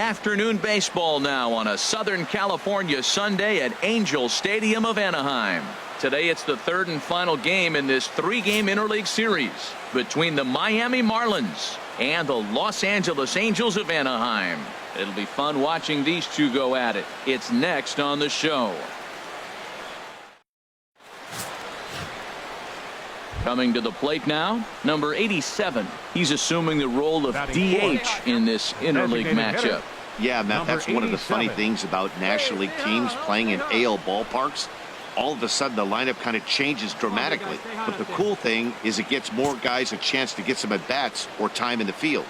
Afternoon baseball now on a Southern California Sunday at Angel Stadium of Anaheim. Today it's the third and final game in this three-game interleague series between the Miami Marlins and the Los Angeles Angels of Anaheim. It'll be fun watching these two go at it. It's next on the show. Coming to the plate now, number 87. He's assuming the role of DH in this interleague matchup. Yeah, Matt, that's one of the funny things about National League teams playing in AL ballparks. All of a sudden, the lineup kind of changes dramatically. But the cool thing is it gets more guys a chance to get some at-bats or time in the field.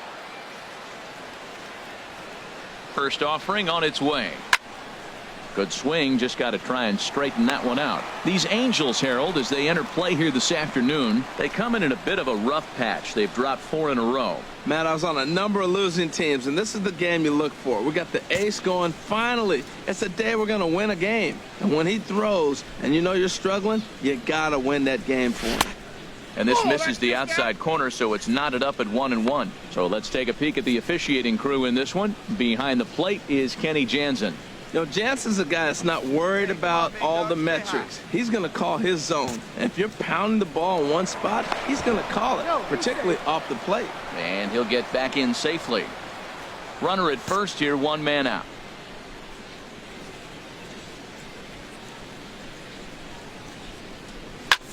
First offering on its way. Good swing, just got to try and straighten that one out. These Angels, Harold, as they enter play here this afternoon, they come in a bit of a rough patch. They've dropped 4 in a row. Matt, I was on a number of losing teams, and this is the game you look for. We got the ace going. Finally, it's a day we're going to win a game. And when he throws, and you know you're struggling, you got to win that game for him. And this misses the outside corner, so it's knotted up at 1-1. So let's take a peek at the officiating crew in this one. Behind the plate is Kenny Jansen. You know, Jansen's a guy that's not worried about all the metrics. He's going to call his zone. And if you're pounding the ball in one spot, he's going to call it, particularly off the plate. And he'll get back in safely. Runner at first here, 1 man out.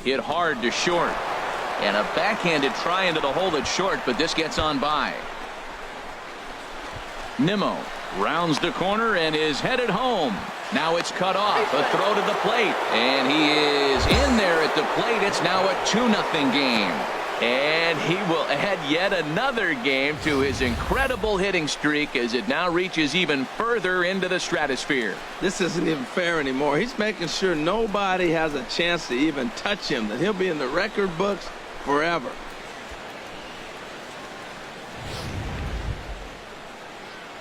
Hit hard to short. And a backhanded try into the hole that's short, but this gets on by. Nimmo rounds the corner and is headed home. Now it's cut off. A throw to the plate. And he is in there at the plate. It's now a 2-0 game. And he will add yet another game to his incredible hitting streak as it now reaches even further into the stratosphere. This isn't even fair anymore. He's making sure nobody has a chance to even touch him, that he'll be in the record books forever.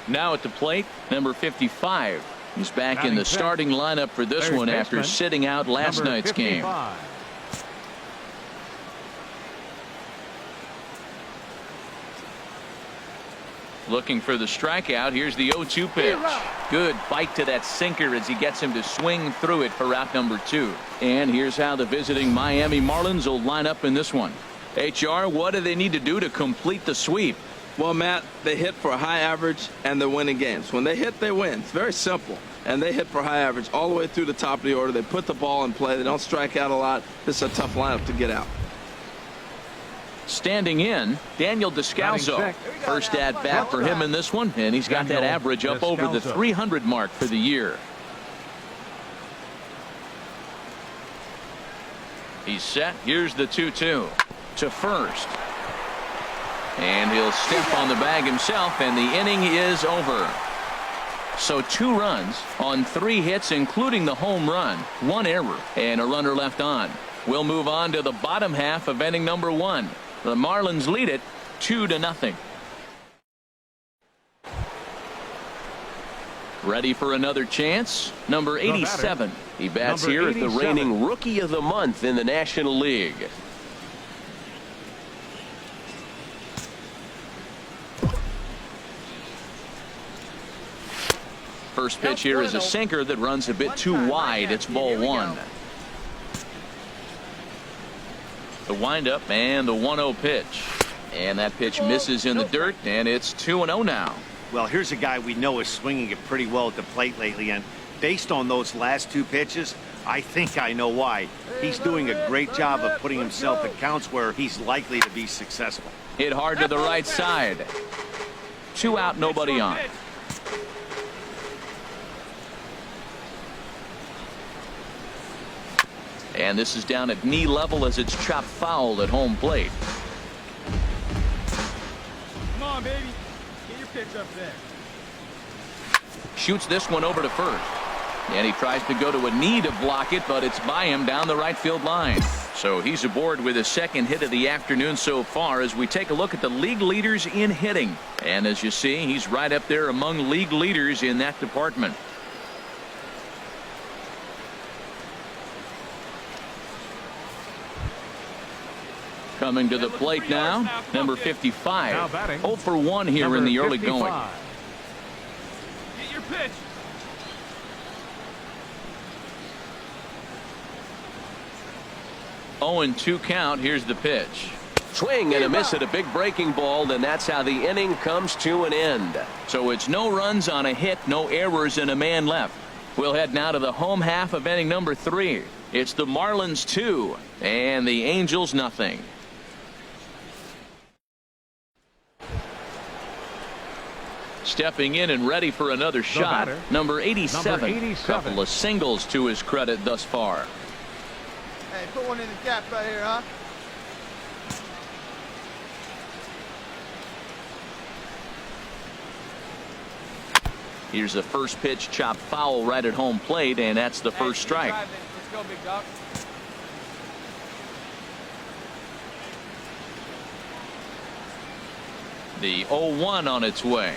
Now at the plate, number 55. He's back in the starting lineup for this one after sitting out last night's game. Looking for the strikeout. Here's the 0-2 pitch. Good bite to that sinker as he gets him to swing through it for out number 2. And here's how the visiting Miami Marlins will line up in this one. HR, what do they need to do to complete the sweep? Well, Matt, they hit for a high average and they're winning games. When they hit, they win. It's very simple. And they hit for high average all the way through the top of the order. They put the ball in play. They don't strike out a lot. This is a tough lineup to get out. Standing in, Daniel Descalso. First at bat for him in this one, and he's got that average up over the 300 mark for the year. He's set. Here's the 2-2 to first. And he'll step on the bag himself, and the inning is over. So 2 runs on 3 hits, including the home run, 1 error, and a runner left on. We'll move on to the bottom half of inning number 1. The Marlins lead it 2-0. Ready for another chance? Number 87. He bats here as the reigning Rookie of the Month in the National League. First pitch here is a sinker that runs a bit too wide. It's ball 1. The windup and the 1-0 pitch. And that pitch misses in the dirt, and it's 2-0 now. Well, here's a guy we know is swinging it pretty well at the plate lately, and based on those last 2 pitches, I think I know why. He's doing a great job of putting himself at counts where he's likely to be successful. Hit hard to the right side. 2 out, nobody on. And this is down at knee level as it's chopped foul at home plate. Come on, baby. Get your pitch up there. Shoots this one over to first. And he tries to go to a knee to block it, but it's by him down the right field line. So he's aboard with his second hit of the afternoon so far as we take a look at the league leaders in hitting. And as you see, he's right up there among league leaders in that department. Coming to the plate now, number 55. 0 for 1 here in the early going. pitch. 0-2 count. Here's the pitch. Swing and a miss at a big breaking ball, and that's how the inning comes to an end. So it's no runs on a hit, no errors, and a man left. We'll head now to the home half of inning number 3. It's the Marlins 2 and the Angels nothing. Stepping in and ready for another shot, number 87. Couple of singles to his credit thus far. Hey, put one in the gap right here, huh? Here's the first pitch, chopped foul right at home plate, and that's the first strike. Let's go, big dog. The 0-1 on its way.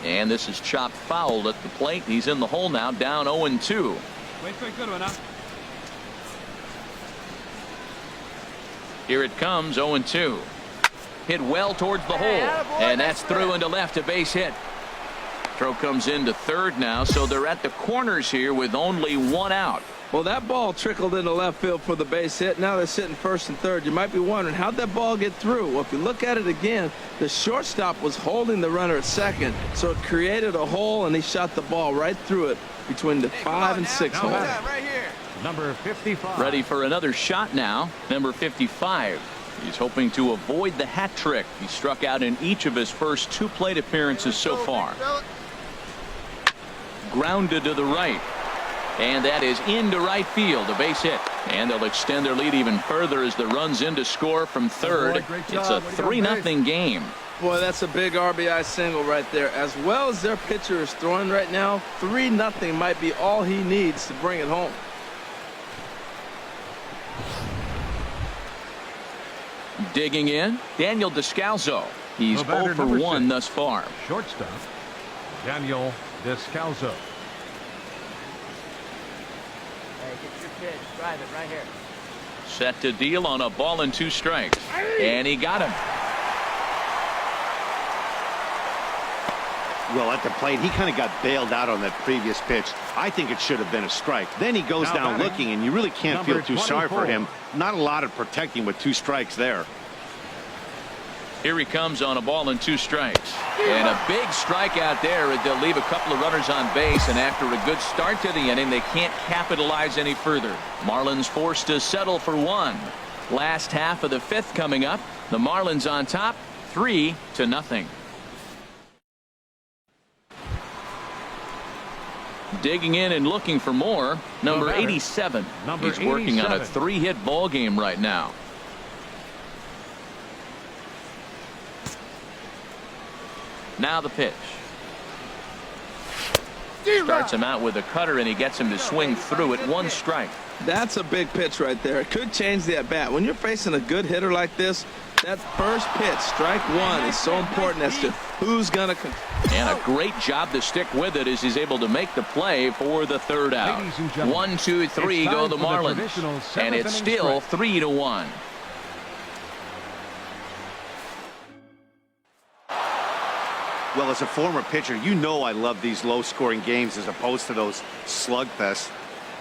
And this is chopped foul at the plate. He's in the hole now, down 0-2. Wait for a good one, huh? Here it comes, 0-2. Hit well towards the hole, and that's through into left, a base hit. Throw comes into third now, so they're at the corners here with only one out. Well, that ball trickled into left field for the base hit. Now they're sitting first and third. You might be wondering, how'd that ball get through? Well, if you look at it again, the shortstop was holding the runner at second, so it created a hole, and he shot the ball right through it between the 5 and 6 hole. Right here. Number 55. Ready for another shot now, number 55. He's hoping to avoid the hat trick. He struck out in each of his first 2 plate appearances so far. Grounded to the right, and that is into right field, a base hit, and they'll extend their lead even further as the runs in to score from third. It's a 3-0 game. Boy, that's a big RBI single right there. As well as their pitcher is throwing right now, 3-0 might be all he needs to bring it home. Digging in, Daniel Descalso. He's 0 for 1 thus far. Shortstop, Daniel Descalso. Hey, get your pitch. Drive it right here. Set to deal on a ball and 2 strikes. And he got him. Well, at the plate, he kind of got bailed out on that previous pitch. I think it should have been a strike. Then he goes down looking, and you really can't feel too sorry for him. Not a lot of protecting with 2 strikes there. Here he comes on a ball and 2 strikes. And a big strikeout there. They'll leave a couple of runners on base, and after a good start to the inning, they can't capitalize any further. Marlins forced to settle for 1. Last half of the 5th coming up. The Marlins on top, 3-0. Digging in and looking for more, number 87. He's working on a 3-hit ball game right now. Now the pitch. Starts him out with a cutter, and he gets him to swing through it. 1 strike. That's a big pitch right there. It could change the at-bat. When you're facing a good hitter like this, that first pitch, strike 1, is so important as to who's going to. And a great job to stick with it as he's able to make the play for the 3rd out. 1, 2, 3 go the Marlins. And it's still 3-1. Well, as a former pitcher, you know I love these low-scoring games as opposed to those slugfests.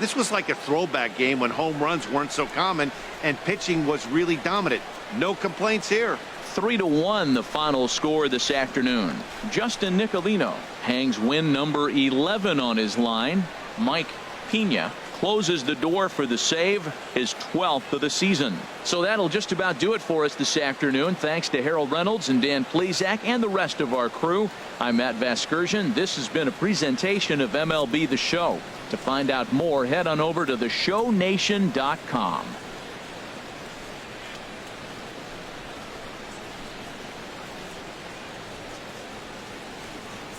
This was like a throwback game when home runs weren't so common and pitching was really dominant. No complaints here. 3-1 the final score this afternoon. Justin Nicolino hangs win number 11 on his line. Mike Pena closes the door for the save, his 12th of the season. So that'll just about do it for us this afternoon. Thanks to Harold Reynolds and Dan Plesac and the rest of our crew. I'm Matt Vasgersian. This has been a presentation of MLB The Show. To find out more, head on over to theshownation.com.